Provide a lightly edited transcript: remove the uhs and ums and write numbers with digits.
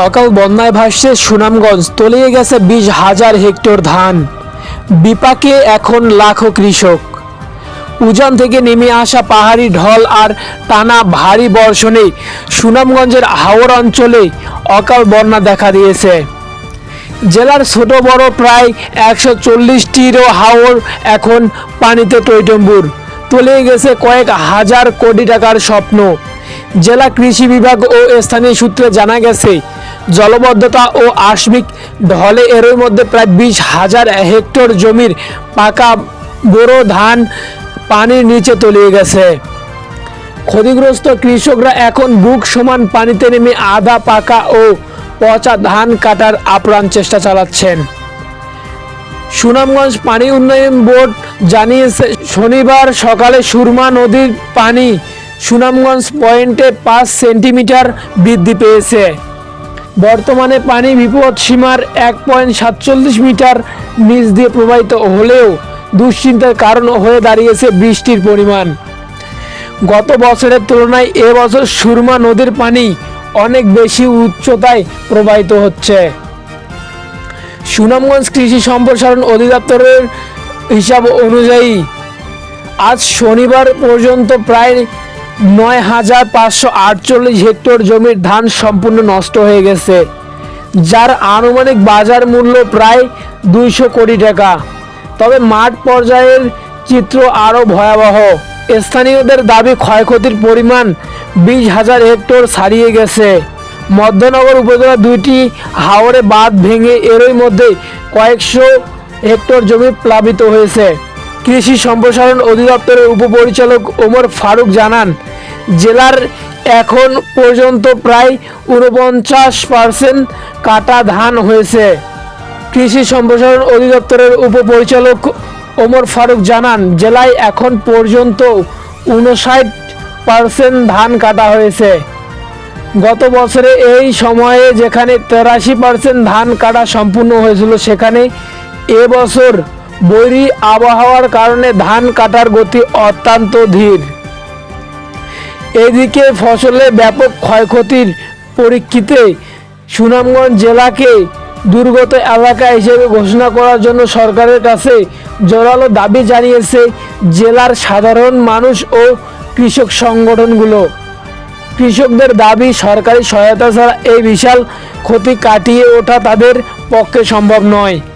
অকাল বন্যায় ভাসছে সুনামগঞ্জ, তলিয়ে গেছে 20,000 হেক্টর ধান। বিপাকে এখন লাখো কৃষক। উজান থেকে নেমে আসা পাহাড়ি ঢল আর টানা ভারী বর্ষণে সুনামগঞ্জের হাওর অঞ্চলে অকাল বন্যা দেখা দিয়েছে। জেলার ছোট বড় প্রায় 140টিরও হাওর এখন পানিতে টইটম্বুর। তলিয়ে গেছে কয়েক হাজার কোটি টাকার স্বপ্ন। জেলা কৃষি বিভাগ ও স্থানীয় সূত্রে জানা গেছে, জলবদ্ধতা ও আকস্মিক ঢলে এরই মধ্যে প্রায় 20,000 হেক্টর জমির পাকা বোরো ধান পানির নিচে তলিয়ে গেছে। ক্ষতিগ্রস্ত কৃষকরা এখন বুক সমান পানিতে নেমে আধা পাকা ও পচা ধান কাটার আপ্রাণ চেষ্টা চালাচ্ছেন। সুনামগঞ্জ পানি উন্নয়ন বোর্ড জানিয়েছে, শনিবার সকালে সুরমা নদীর পানি সুনামগঞ্জ পয়েন্টে 5 সেন্টিমিটার বৃদ্ধি পেয়েছে। বর্তমানে পানি বিপদ সীমার 1.47 মিটার নিচ দিয়ে প্রবাহিত হলেও দুশ্চিন্তার কারণ হয়ে দাঁড়িয়েছে বৃষ্টির পরিমাণ। গত বছরের তুলনায় এবছর সুরমা নদীর পানি অনেক বেশি উচ্চতায় প্রবাহিত হচ্ছে। সুনামগঞ্জ কৃষি সম্প্রসারণ অধিদপ্তরের হিসাব অনুযায়ী আজ শনিবার পর্যন্ত প্রায় 9,548 হেক্টর জমির ধান সম্পূর্ণ নষ্ট হয়ে গেছে, যার আনুমানিক বাজার মূল্য প্রায় 200 কোটি টাকা। তবে মাঠ পর্যায়ের চিত্র আরও ভয়াবহ। স্থানীয়দের দাবি, ক্ষয়ক্ষতির পরিমাণ 20,000 হেক্টর ছাড়িয়ে গেছে। মধ্যনগর উপজেলা 2টি হাওরে বাঁধ ভেঙে এরই মধ্যে কয়েকশো হেক্টর জমি প্লাবিত হয়েছে। কৃষি সম্প্রসারণ অধিদপ্তরের উপপরিচালক ওমর ফারুক জানান, জেলার এখন পর্যন্ত প্রায় 49% কাটা ধান হয়েছে। কৃষি সম্প্রসারণ অধিদপ্তরের উপপরিচালক ওমর ফারুক জানান, জেলায় এখন পর্যন্ত 59% ধান কাটা হয়েছে। গত বছরে এই সময়ে যেখানে 83% ধান কাটা সম্পূর্ণ হয়েছিল, সেখানে এবছর বৈরী আবহাওয়ার কারণে ধান কাটার গতি অত্যন্ত ধীর। এদিকে ফসলের ব্যাপক ক্ষয়ক্ষতির পরিপ্রেক্ষিতে সুনামগঞ্জ জেলাকে দুর্গত এলাকা হিসেবে ঘোষণা করার জন্য সরকারের কাছে জোরালো দাবি জানিয়েছে জেলার সাধারণ মানুষ ও কৃষক সংগঠনগুলো। কৃষকদের দাবি, সরকারি সহায়তা ছাড়া এই বিশাল ক্ষতি কাটিয়ে ওঠা তাদের পক্ষে সম্ভব নয়।